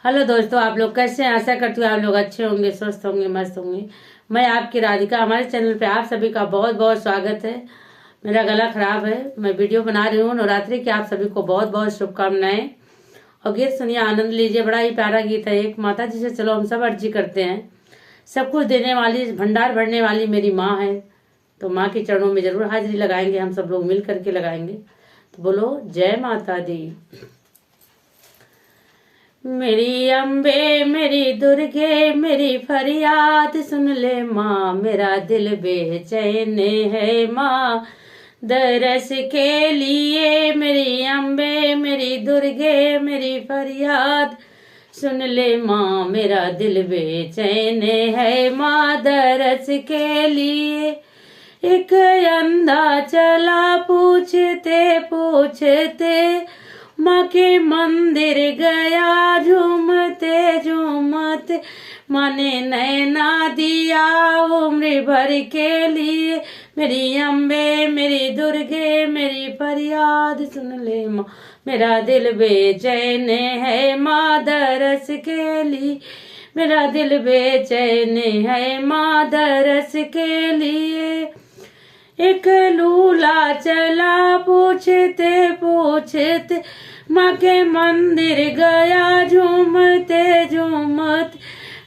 Hello दोस्तों, आप लोग कैसे हैं? आशा करती हूँ आप लोग अच्छे होंगे, स्वस्थ होंगे, मस्त होंगे। मैं आपकी राधिका, हमारे चैनल पे आप सभी का बहुत बहुत स्वागत है। मेरा गला खराब है, मैं वीडियो बना रही हूँ। नवरात्रि की आप सभी को बहुत बहुत शुभकामनाएं। और गीत सुनिए, आनंद लीजिए। बड़ा ही प्यारा गीत है। एक माता जी से चलो हम सब अर्जी करते हैं। सब कुछ देने वाली, भंडार भरने वाली मेरी माँ है, तो माँ के चरणों में जरूर हाजिरी लगाएंगे। हम सब लोग मिल करके लगाएंगे। तो बोलो जय माता दी। मेरी अम्बे मेरी दुर्गे मेरी फरियाद सुन ले माँ, मेरा दिल बेचैन है माँ दरस के लिए। मेरी अम्बे मेरी दुर्गे मेरी फरियाद सुन ले माँ, मेरा दिल बेचैन है माँ दरस के लिए। एक अंधा चला पूछते पूछते माँ के मंदिर गया, झूमते झूमते माँ ने नैना दिया उम्र भर के लिए। मेरी अम्बे मेरी दुर्गे मेरी फरियाद सुन ले माँ, मेरा दिल बेचैन है माँ दरस के लिए। मेरा दिल बेचैन है माँ दरस के लिए। एक लूला चला पूछते पूछते माँ के मंदिर गया, झूमते झूमते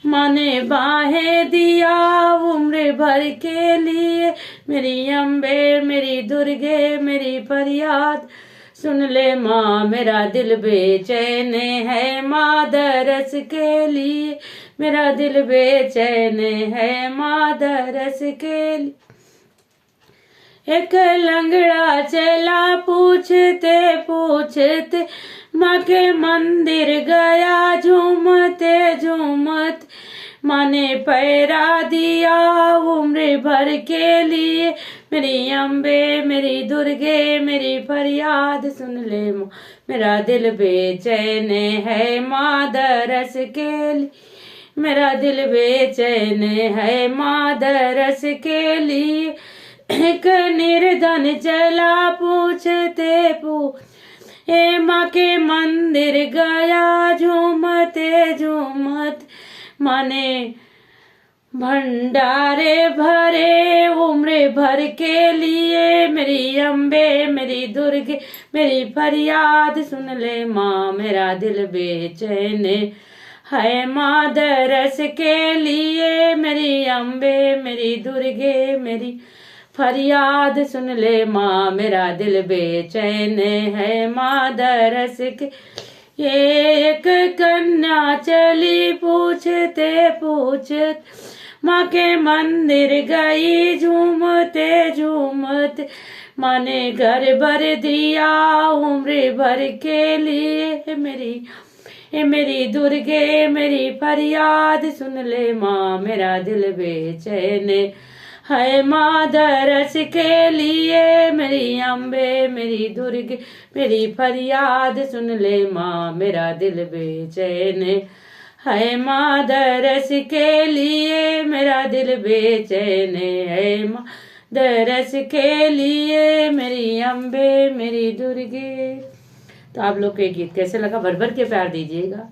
माँ ने बाहें दिया उम्र भर के लिए। मेरी अम्बे मेरी दुर्गे मेरी फरियाद सुन ले माँ, मेरा दिल बेचैन है माँ दरस के लिए। मेरा दिल बेचैन है माँ दरस के लिए। एक लंगड़ा चला पूछते पूछते माँ के मंदिर गया, झूमते झूमते माँ ने पैरा दिया उम्र भर के लिए। मेरी अम्बे मेरी दुर्गे मेरी फरियाद सुन ले माँ, मेरा दिल बेचैन है माँ दरस के लिए। मेरा दिल बेचैन है माँ दरस के लिए। एक निर्धन चला पूछते पूछते माँ के मंदिर गया, झूमते झूमते माँ ने भंडारे भरे उम्र भर के लिए। मेरी अम्बे मेरी दुर्गे मेरी फरियाद सुन ले माँ, मेरा दिल बेचैन है माँ दरस के लिए। मेरी अम्बे मेरी दुर्गे मेरी फरियाद सुन ले माँ, मेरा दिल बेचैन है माँ दरस के। ये एक कन्या चली पूछते पूछते माँ के मंदिर गई, झूमते झूमते माँ ने घर भर दिया उम्र भर के लिए। मेरी दुर्गे मेरी फरियाद सुन ले माँ, मेरा दिल बेचैन है माँ दरस के लिए। मेरी अम्बे मेरी दुर्गे मेरी फरियाद सुन ले माँ, मेरा दिल बेचैन है माँ दरस के लिए। मेरा दिल बेचैन है माँ दरस के लिए। मेरी अम्बे मेरी दुर्गे। तो आप लोग को ये गीत कैसे लगा? भर भर के प्यार दीजिएगा।